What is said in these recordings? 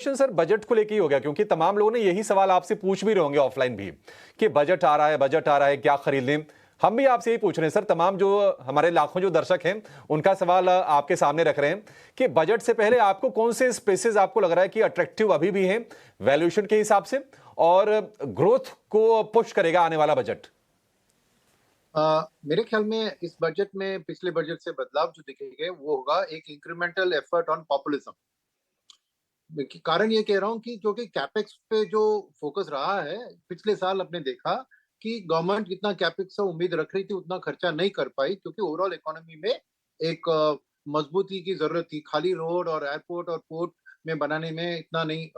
Question sir budget को लेके ही हो गया, क्योंकि तमाम लोगों ने यही सवाल आपसे पूछ भी रहे होंगे ऑफलाइन भी कि बजट आ रहा है, बजट आ रहा है, क्या खरीद लें। हम भी आपसे यही पूछ रहे हैं सर, तमाम जो हमारे लाखों जो दर्शक हैं उनका सवाल आपके सामने रख रहे हैं कि बजट से पहले आपको कौन से स्पेसेस आपको लग रहा है कि अट्रैक्टिव अभी भी हैं वैल्यूएशन के हिसाब से, और ग्रोथ को पुश करेगा आने वाला बजट। मेरे ख्याल में इस बजट में पिछले बजट से बदलाव जो दिखेंगे वो होगा एक इंक्रीमेंटल एफर्ट ऑन पॉपुलिज्म। कारण ये कह रहा हूँ कि क्योंकि कैपेक्स पे जो फोकस रहा है पिछले साल आपने देखा कि गवर्नमेंट जितना कैपेक्स से उम्मीद रख रही थी उतना खर्चा नहीं कर पाई, क्योंकि ओवरऑल इकोनॉमी में एक मजबूती की जरूरत थी। खाली रोड और एयरपोर्ट और पोर्ट में बनाने में इतना नहीं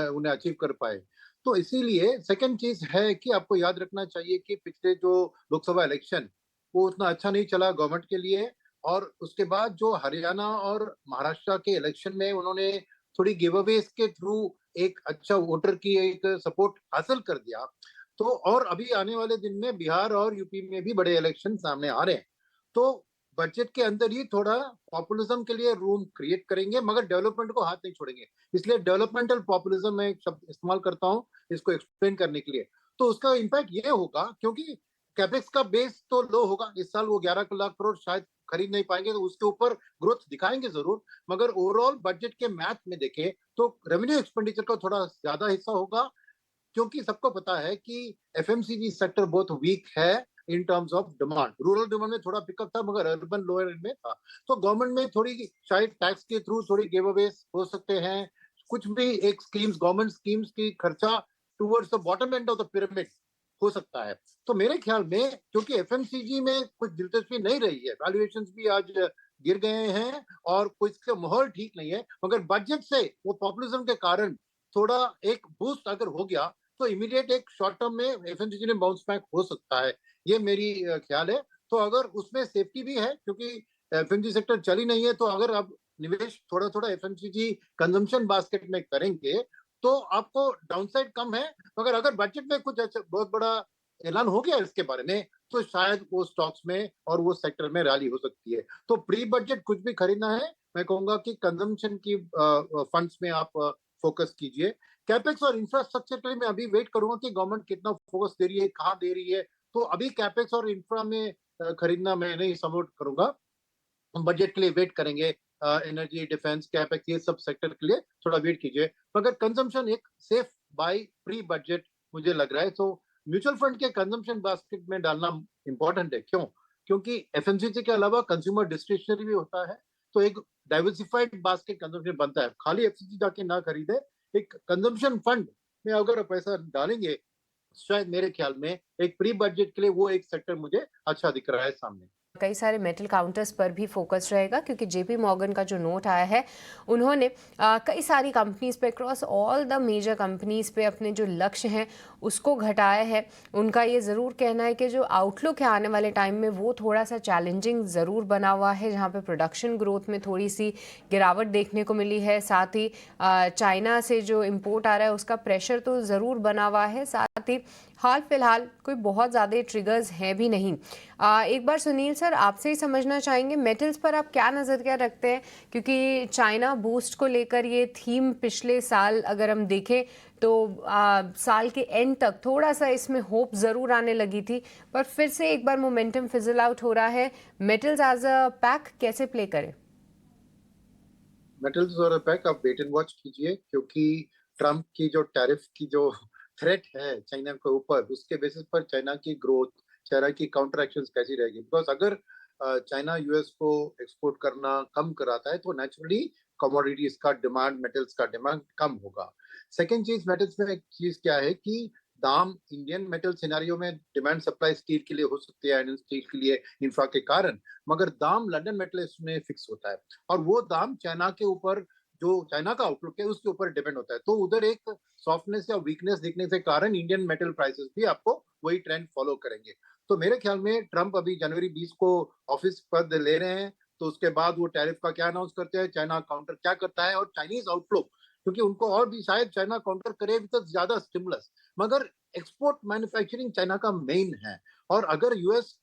उन्हें अचीव कर पाए। तो इसीलिए सेकंड चीज है कि आपको याद रखना चाहिए कि पिछले जो लोकसभा इलेक्शन वो उतना अच्छा नहीं चला गवर्नमेंट के लिए, और उसके बाद जो हरियाणा और महाराष्ट्र के इलेक्शन में उन्होंने थोड़ी गिव अवेज के थ्रू एक अच्छा वोटर की एक सपोर्ट हासिल कर दिया। तो और अभी आने वाले दिन में बिहार और यूपी में भी बड़े इलेक्शन सामने आ रहे हैं। तो बजट के अंदर ही थोड़ा पॉपुलिज्म के लिए रूम क्रिएट करेंगे, मगर डेवलपमेंट को हाथ नहीं छोड़ेंगे। इसलिए डेवलपमेंटल पॉपुलिज्म मैं एक शब्द इस्तेमाल करता हूँ इसको एक्सप्लेन करने के लिए। तो उसका इम्पैक्ट ये होगा, क्योंकि कैपेक्स का बेस तो लो होगा, इस साल वो 11 लाख करोड़ शायद खरीद नहीं पाएंगे, तो उसके ऊपर ग्रोथ दिखाएंगे जरूर। मगर ओवरऑल बजट के मैथ में देखें तो रेवेन्यू एक्सपेंडिचर का थोड़ा ज्यादा हिस्सा होगा, क्योंकि सबको पता है कि एफएमसीजी सेक्टर बहुत वीक है in terms of demand. Rural demand में थोड़ा पिकअप था, मगर अर्बन लोअर एंड में था। तो गवर्नमेंट में थोड़ी शायद टैक्स के थ्रू थोड़ी गिव अवेज हो सकते हैं, कुछ भी एक स्कीम्स गवर्नमेंट स्कीम्स की खर्चा towards the bottom end of the pyramid हो सकता है। तो मेरे ख्याल में क्योंकि एफएमसीजी में कुछ दिलचस्पी नहीं रही है, वैल्यूएशंस भी आज गिर गए हैं और कुछ का माहौल ठीक नहीं है, मगर बजट से वो पॉपुलिज्म के कारण थोड़ा एक बूस्ट अगर हो गया तो इमीडिएट एक शॉर्ट टर्म में एफएमसीजी में बाउंस बैक हो सकता है। ये मेरी ख्याल है। तो अगर उसमें सेफ्टी भी है, क्योंकि एफएमसीजी सेक्टर चली नहीं है, तो अगर आप निवेश थोड़ा थोड़ा एफएमसीजी कंजम्पशन बास्केट में करेंगे तो आपको डाउनसाइड कम है। मगर अगर बजट में कुछ अच्छा बहुत बड़ा ऐलान हो गया इसके बारे में तो शायद वो स्टॉक्स में और वो सेक्टर में रैली हो सकती है। तो प्री बजट कुछ भी खरीदना है, मैं कहूंगा कि कंजम्पशन की फंड्स में आप फोकस कीजिए। कैपेक्स और इंफ्रास्ट्रक्चर के लिए मैं अभी वेट करूंगा कि गवर्नमेंट कितना फोकस दे रही है, कहाँ दे रही है। तो अभी कैपेक्स और इंफ्रा में खरीदना मैं नहीं सपोर्ट करूंगा। हम बजट के लिए वेट करेंगे। एनर्जी डिफेंस कैपेक्स ये सब सेक्टर के लिए थोड़ा वेट कीजिए, मगर कंजम्पशन एक सेफ बाय प्री बजट मुझे लग रहा है। तो म्यूचुअल फंड के कंजम्पशन बास्केट में डालना इंपॉर्टेंट है। क्यों? क्योंकि एफएमसीजी के अलावा कंज्यूमर डिस्क्रिशनरी भी होता है, तो एक डाइवर्सिफाइड बास्केट कंजम्पशन बनता है। खाली एफएमसीजी जाके ना खरीदे, एक कंजम्पशन फंड में अगर पैसा डालेंगे शायद मेरे ख्याल में एक प्री बजट के लिए वो एक सेक्टर मुझे अच्छा दिख रहा है सामने। कई सारे मेटल काउंटर्स पर भी फोकस रहेगा, क्योंकि जेपी मॉर्गन का जो नोट आया है उन्होंने कई सारी कंपनीज पे cross all the major companies पे अपने जो लक्ष्य हैं उसको घटाया है। उनका ये ज़रूर कहना है कि जो आउटलुक है आने वाले टाइम में वो थोड़ा सा चैलेंजिंग ज़रूर बना हुआ है, जहाँ पे प्रोडक्शन ग्रोथ में थोड़ी सी गिरावट देखने को मिली है। साथ ही चाइना से जो इम्पोर्ट आ रहा है उसका प्रेशर तो ज़रूर बना हुआ है। साथ ही हाल फिलहाल कोई बहुत ज़्यादा ट्रिगर्स हैं भी नहीं। एक बार सुनील सर आपसे ही समझना चाहेंगे मेटल्स पर आप क्या नज़रिया रखते हैं, क्योंकि चाइना बूस्ट को लेकर ये थीम पिछले साल अगर हम देखें तो साल के एंड तक थोड़ा सा इसमें होप ज़रूर आने लगी थी, पर फिर से एक बार मोमेंटम फिजल आउट हो रहा है। मेटल्स एज अ पैक कैसे प्ले करें? मेटल्स और पैक आप वेट एंड वॉच कीजिए, क्योंकि ट्रम्प की जो टैरिफ की जो थ्रेट है चाइना के ऊपर, उसके बेसिस पर चाइना की ग्रोथ, चाइना की काउंटर एक्शन कैसी रहेगी। बिकॉज अगर चाइना यूएस को एक्सपोर्ट करना कम कराता है तो नेचुरली कमोडिटीज का डिमांड, मेटल्स का डिमांड कम होगा। सेकेंड चीज मेटल्स में एक चीज क्या है कि दाम इंडियन मेटल सिनेरियो में डिमांड सप्लाई स्टील के लिए हो सकती है, आयरन स्टील के लिए इंफ्रा के कारण, मगर दाम लंदन मेटल में फिक्स होता है। और वो दाम चाइना के ऊपर, जो चाइना का आउटलुक है उसके ऊपर डिपेंड होता है। तो उधर एक सॉफ्टनेस या वीकनेस दिखने से कारण इंडियन मेटल प्राइसेस भी आपको वही ट्रेंड फॉलो करेंगे। तो मेरे ख्याल में ट्रंप अभी जनवरी 20 को ऑफिस पद ले रहे हैं, तो उसके बाद वो टैरिफ का क्या अनाउंस करते हैं, चाइना काउंटर क्या करता है, और चाइनीज आउटलुक, क्योंकि उनको और भी शायद चाइना काउंटर करे तो ज्यादा स्टिमुलस। मगर एक्सपोर्ट मैन्युफैक्चरिंग चाइना का मेन है, और अगर यूएस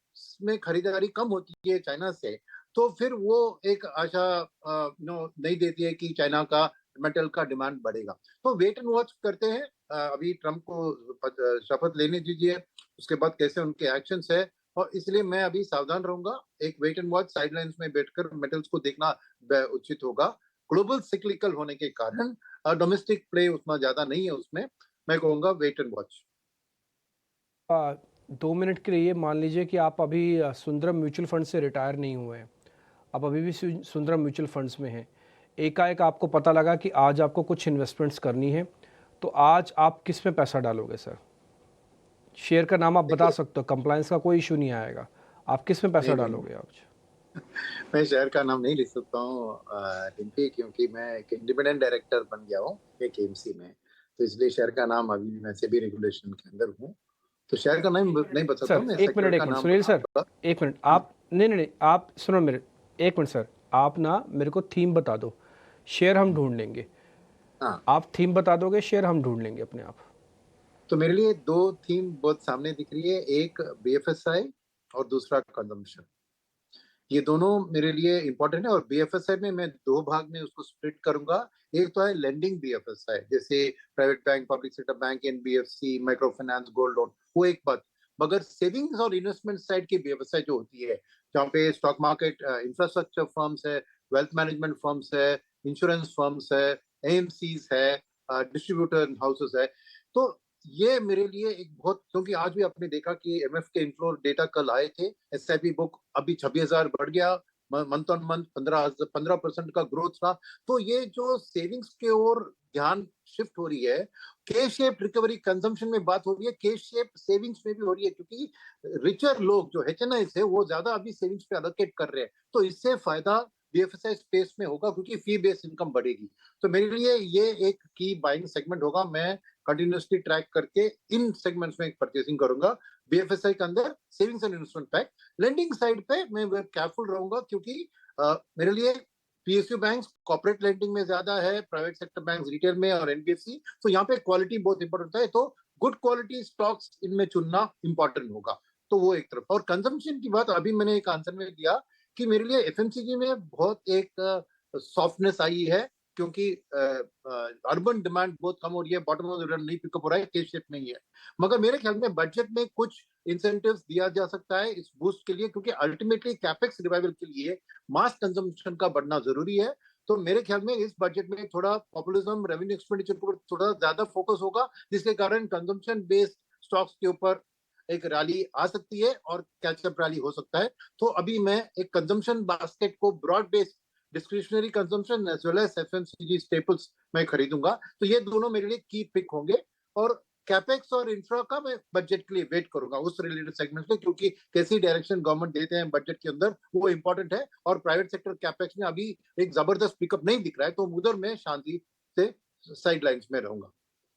में खरीदारी कम होती है चाइना से तो फिर वो एक आशा नहीं देती है कि चाइना का मेटल का डिमांड बढ़ेगा। तो वेट एंड वॉच करते हैं। अभी ट्रम्प को शपथ लेने दीजिए, उसके बाद कैसे उनके एक्शंस है, और इसलिए मैं अभी सावधान रहूंगा। एक वेट एंड वॉच साइडलाइंस में बैठकर मेटल्स को देखना उचित होगा। ग्लोबल सिक्लिकल होने के कारण डोमेस्टिक प्ले उतना ज्यादा नहीं है उसमें। मैं कहूंगा वेट एंड वॉच। 2 मिनट के लिए मान लीजिए कि आप अभी सुंदरम म्यूचुअल फंड से रिटायर नहीं हुए हैं, आप अभी भी सुंदरम म्यूचुअल फंड्स में हैं, एकाएक आपको पता लगा कि आज आपको कुछ इन्वेस्टमेंट्स करनी है, तो आज आप किस में पैसा डालोगे सर? शेयर का नाम आप बता सकते हो, कंप्लायंस का कोई इशू नहीं आएगा, आप किस में पैसा डालोगे आज? मैं शेयर का नाम नहीं लिख सकता हूँ डिम्पी, क्योंकि मैं एक इंडिपेंडेंट डायरेक्टर बन गया हूँ एक एमसी में, तो इसलिए शेयर का नाम अभी मैं सेबी रेगुलेशन के अंदर हूँ, तो शेयर का नाम नहीं बता सकता सर हूँ। मैं एक मिनट सुनील सर, एक मिनट आप नहीं आप सुनो मेरे, एक मिनट सर, आप ना मेरे को थीम बता दो, शेयर हम ढूंढ लेंगे। हाँ, आप थीम बता दोगे, शेयर हम ढूंढ लेंगे अपने आप। तो मेरे लिए दो थीम बहुत सामने दिख रही है, एक बीएफएसआई और दूसरा कंजम्पशन। ये दोनों मेरे लिए इंपॉर्टेंट है, और बीएफएसआई में मैं दो भाग में उसको स्प्लिट करूंगा। एक तो है लेंडिंग बीएफएसआई, जैसे private bank, public sector bank, NBFC, micro finance, gold loan, वो एक बात। मगर सेविंग्स और इन्वेस्टमेंट साइड की बीएफएसआई जो होती है, जहाँ पे स्टॉक मार्केट, इंफ्रास्ट्रक्चर फर्म्स है, वेल्थ मैनेजमेंट फर्म्स है, इंश्योरेंस फर्म्स है, एएमसीज है, डिस्ट्रीब्यूटर हाउसेस है, तो ये मेरे लिए एक बहुत, क्योंकि आज भी आपने देखा कि एमएफ के इनफ्लो डेटा कल आए थे, एसआईपी बुक अभी 26,000 बढ़ गया, मंथ ऑन मंथ 15% का ग्रोथ था। तो ये जो सेविंग्स के ओर ध्यान शिफ्ट हो रही है, के शेप रिकवरी कंजम्पशन में बात हो रही है, के शेप सेविंग्स में भी हो रही है, क्योंकि रिचर लोग जो एचएनआईस है वो ज्यादा अभी सेविंग्स पे अलोकेट कर रहे हैं, तो इससे फायदा बीएफएसआई स्पेस में होगा, क्योंकि फी बेस्ड इनकम बढ़ेगी। तो मेरे लिए ये एक की बाइंग सेगमेंट होगा। मैं कंटिन्यूसली ट्रैक करके इन सेगमेंट्स में परचेसिंग करूंगा। बीएफएसआई के अंदर savings and investment pack, lending side पे मैं केयरफुल रहूंगा, क्योंकि मेरे लिए पीएसयू बैंक कॉर्पोरेट लेंडिंग में ज्यादा है, प्राइवेट सेक्टर बैंक रिटेल में, और एनबीएफसी, तो यहाँ पे क्वालिटी बहुत इंपॉर्टेंट है, तो गुड क्वालिटी स्टॉक्स इनमें चुनना इंपॉर्टेंट होगा। तो वो एक तरफ। और कंजम्पशन की बात अभी मैंने एक आंसर में दिया कि मेरे लिए एफएमसीजी में बहुत एक सॉफ्टनेस आई है, क्योंकि अर्बन डिमांड बहुत कम हो रही है, बॉटम ऑफ द रन नहीं पिकअप हो रहा है, के शेप नहीं है। मगर मेरे ख्याल में बजट में कुछ इंसेंटिव्स दिया जा सकता है इस बूस्ट के लिए, क्योंकि अल्टीमेटली कैपेक्स रिवाइवल के लिए मास कंजम्पशन का बढ़ना जरूरी है। तो मेरे ख्याल में इस बजट में थोड़ा पॉपुलिज्म, रेवेन्यू एक्सपेंडिचर के ऊपर थोड़ा ज्यादा फोकस होगा, जिसके कारण कंजम्पशन बेस्ड स्टॉक्स के ऊपर एक रैली आ सकती है और कैचअप रैली हो सकता है। तो अभी मैं एक कंजम्पशन बास्केट को broad based discretionary consumption as well as FMCG staples में खरीदूंगा। तो ये दोनों मेरे लिए की पिक होंगे, और कैपेक्स और इंफ्रा का मैं बजट के लिए वेट करूंगा उस रिलेटेड सेगमेंट्स में, क्योंकि कैसी डायरेक्शन गवर्नमेंट देते हैं बजट के अंदर वो इंपॉर्टेंट है, और प्राइवेट सेक्टर कैपेक्स में अभी एक जबरदस्त पिकअप नहीं दिख रहा है, तो उधर मैं शांति से साइड लाइन्स में रहूंगा।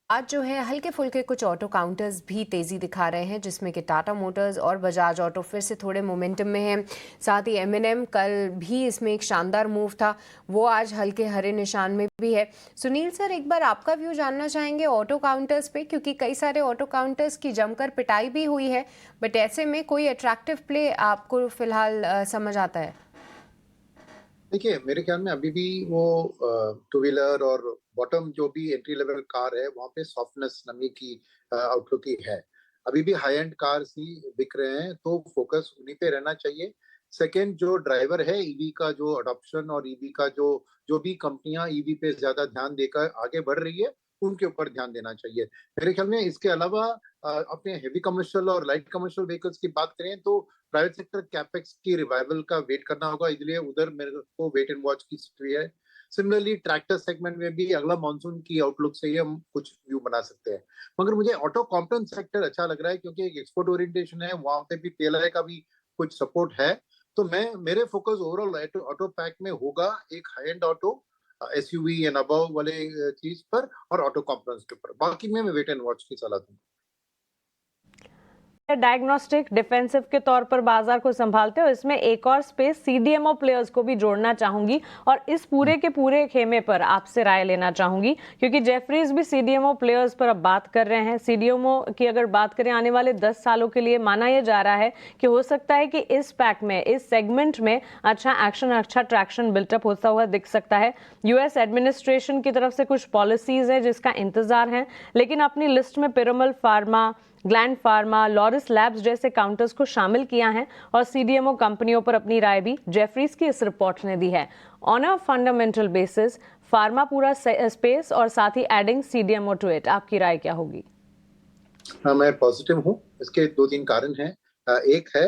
आज जो है हल्के फुल्के कुछ ऑटो काउंटर्स भी तेज़ी दिखा रहे हैं, जिसमें कि टाटा मोटर्स और बजाज ऑटो फिर से थोड़े मोमेंटम में हैं। साथ ही एमएनएम कल भी इसमें एक शानदार मूव था, वो आज हल्के हरे निशान में भी है। सुनील सर, एक बार आपका व्यू जानना चाहेंगे ऑटो काउंटर्स पे, क्योंकि कई सारे ऑटो काउंटर्स की जमकर पिटाई भी हुई है, बट ऐसे में कोई अट्रैक्टिव प्ले आपको फिलहाल समझ आता है? देखिए, मेरे ख्याल में अभी भी वो टू व्हीलर और बॉटम जो भी एंट्री लेवल कार है, वहाँ पे सॉफ्टनेस, नमी की आउटलुक ही है। अभी भी हाई एंड कार्स ही बिक रहे हैं, तो फोकस उन्हीं पे रहना चाहिए। सेकेंड, जो ड्राइवर है ईवी का जो अडॉप्शन, और ईवी का जो भी कंपनियां ईवी पे ज्यादा ध्यान देकर आगे बढ़ रही है, उनके ऊपर ध्यान देना चाहिए मेरे ख्याल में। इसके अलावा अपने हेवी कमर्शियल और लाइट कमर्शियल व्हीकल्स की बात करें, तो प्राइवेट सेक्टर कैपेक्स की रिवाइवल का वेट करना होगा, इसलिए उधर मेरे को वेट एंड वॉच की स्थिति है। सिमिलरली ट्रैक्टर सेगमेंट में भी अगला मानसून की आउटलुक से ही हम कुछ व्यू बना सकते हैं। मगर मुझे ऑटो कंपोनेंट सेक्टर अच्छा लग रहा है, क्योंकि एक एक्सपोर्ट ओरिएंटेशन है, वहां पे भी पीएलआई का भी कुछ सपोर्ट है। तो मेरे फोकस ओवरऑल ऑटो पैक में होगा, एक high and auto, SUV and above वाले चीज पर, और ऑटो कंपोनेंट्स के ऊपर। बाकी में मैं वेट एंड वॉच की सलाह दूंगा। डायग्नोस्टिक डिफेंसिव के तौर पर बाजार को संभालते हो, इसमें एक और स्पेस सीडीएमओ प्लेयर्स को भी जोड़ना चाहूंगी और इस पूरे के पूरे खेमे पर आपसे राय लेना चाहूंगी, क्योंकि जेफरीज भी सीडीएमओ प्लेयर्स पर अब बात कर रहे हैं। सीडीएमओ की अगर बात करें आने वाले 10 सालों के लिए, माना यह जा रहा है कि हो सकता है कि इस पैक में, इस सेगमेंट में अच्छा एक्शन, अच्छा ट्रैक्शन बिल्टअप होता हुआ दिख सकता है। यूएस एडमिनिस्ट्रेशन की तरफ से कुछ पॉलिसीज है जिसका इंतजार है, लेकिन अपनी लिस्ट में Piramal pharma, Gland pharma, Laurus labs जैसे काउंटर्स को शामिल किया है और सीडीएमओ कंपनियों पर अपनी राय भी जेफरीज की इस रिपोर्ट ने दी है। On a fundamental basis pharma पूरा स्पेस और साथ ही एडिंग सीडीएमओ टू इट, आपकी राय क्या होगी? मैं पॉजिटिव हूँ। इसके 2-3 कारण हैं। एक है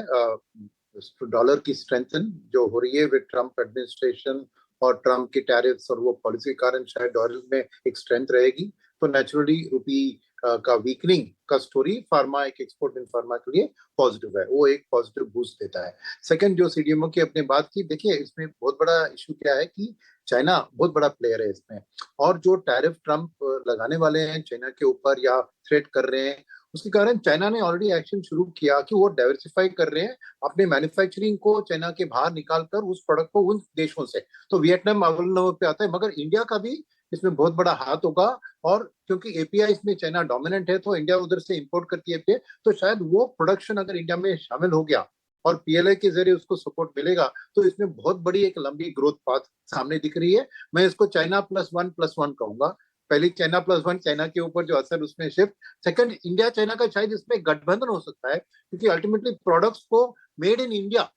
डॉलर की स्ट्रेंथन जो हो रही है विद ट्रम्प एडमिनिस्ट्रेशन और ट्रम्प के टैरिफ्स और वो पॉलिसी के कारण शायद डॉलर में एक स्ट्रेंथ रहेगी, तो नेचुरली रुपी का वीकनिंग का स्टोरी फार्मा, एक एक्सपोर्ट इन फार्मा के लिए पॉजिटिव है, वो एक पॉजिटिव बूस्ट देता है। सेकंड, जो सीडीएमओ की अपने बात की, देखिए इसमें बहुत बड़ा इशू क्या है कि चाइना बहुत बड़ा प्लेयर है इसमें, और जो टैरिफ ट्रम्प लगाने वाले हैं चाइना के ऊपर या थ्रेट कर रहे हैं, उसके कारण चाइना ने ऑलरेडी एक्शन शुरू किया कि वो डाइवर्सिफाई कर रहे हैं अपने मैन्युफैक्चरिंग को चाइना के बाहर निकालकर उस प्रोडक्ट को उन देशों से। तो वियतनाम अव्वल नंबर पे आता है, मगर इंडिया का भी इसमें बहुत बड़ा हाथ होगा, और क्योंकि एपीआई इसमें चाइना डोमिनेंट है तो इंडिया उधर से इंपोर्ट करती है एपीआई, तो शायद वो प्रोडक्शन अगर इंडिया में शामिल हो गया और पीएलआई के जरिए उसको सपोर्ट मिलेगा तो इसमें बहुत बड़ी एक लंबी ग्रोथ पाथ सामने दिख रही है। मैं इसको चाइना +1+1 कहूंगा। पहली चाइना +1, चाइना के ऊपर जो असर उसमें शिफ्ट। सेकंड, इंडिया चाइना का शायद इसमें गठबंधन हो सकता है, क्योंकि अल्टीमेटली प्रोडक्ट्स को मेड इन इंडिया,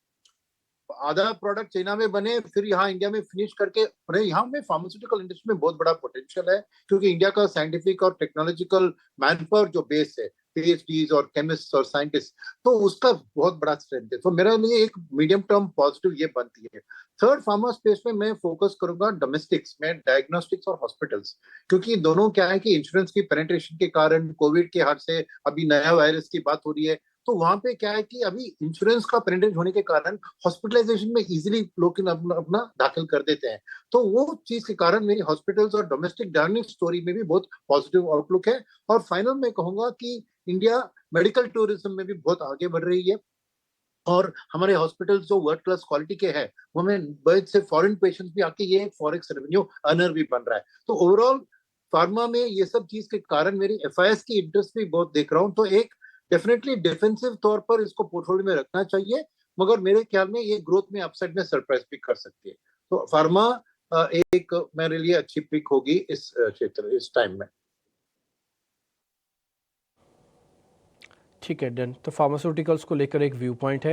आधा प्रोडक्ट चाइना में बने फिर यहाँ इंडिया में फिनिश करके, यहाँ में फार्मास्यूटिकल इंडस्ट्री में बहुत बड़ा पोटेंशियल है, क्योंकि इंडिया का साइंटिफिक और टेक्नोलॉजिकल मैनपावर जो बेस है, पीएचडीज और केमिस्ट और साइंटिस्ट, तो उसका बहुत बड़ा स्ट्रेंथ है। तो मेरा लिए एक मीडियम टर्म पॉजिटिव ये बनती है। थर्ड, फार्मा स्पेस में मैं फोकस करूंगा डोमेस्टिक्स में, डायग्नोस्टिक्स और हॉस्पिटल्स, क्योंकि दोनों क्या है कि इंश्योरेंस की पेनिट्रेशन के कारण, कोविड के हाथ से अभी नया वायरस की बात हो रही है, तो वहां पे क्या है कि अभी इंश्योरेंस का पेनिट्रेशन होने के कारण हॉस्पिटलाइजेशन में इजीली लोग अपना दाखिल कर देते हैं, तो वो चीज के कारण मेरी हॉस्पिटल्स और डोमेस्टिक डायग्नोस्टिक स्टोरी में भी बहुत पॉजिटिव आउटलुक है। और फाइनल मैं कहूंगा कि इंडिया मेडिकल टूरिज्म में भी बहुत आगे बढ़ रही है, और हमारे हॉस्पिटल्स जो वर्ल्ड क्लास क्वालिटी के हैं, वो हमें बहुत से फॉरेन पेशेंट्स भी आके ये फॉरेक्स रेवेन्यू अर्नर भी बन रहा है। तो ओवरऑल फार्मा में ये सब चीज के कारण मेरी एफआईएस की इंटरेस्ट भी बहुत देख रहा हूँ, तो एक डेफिनेटली डिफेंसिव तौर पर इसको पोर्टफोलियो में रखना चाहिए, मगर मेरे ख्याल में ये ग्रोथ में अपसाइड में सरप्राइज भी कर सकती है। तो फार्मा एक मेरे लिए अच्छी पिक होगी इस क्षेत्र, इस टाइम में। ठीक है, डन। तो फार्मास्यूटिकल्स को लेकर एक व्यू पॉइंट है।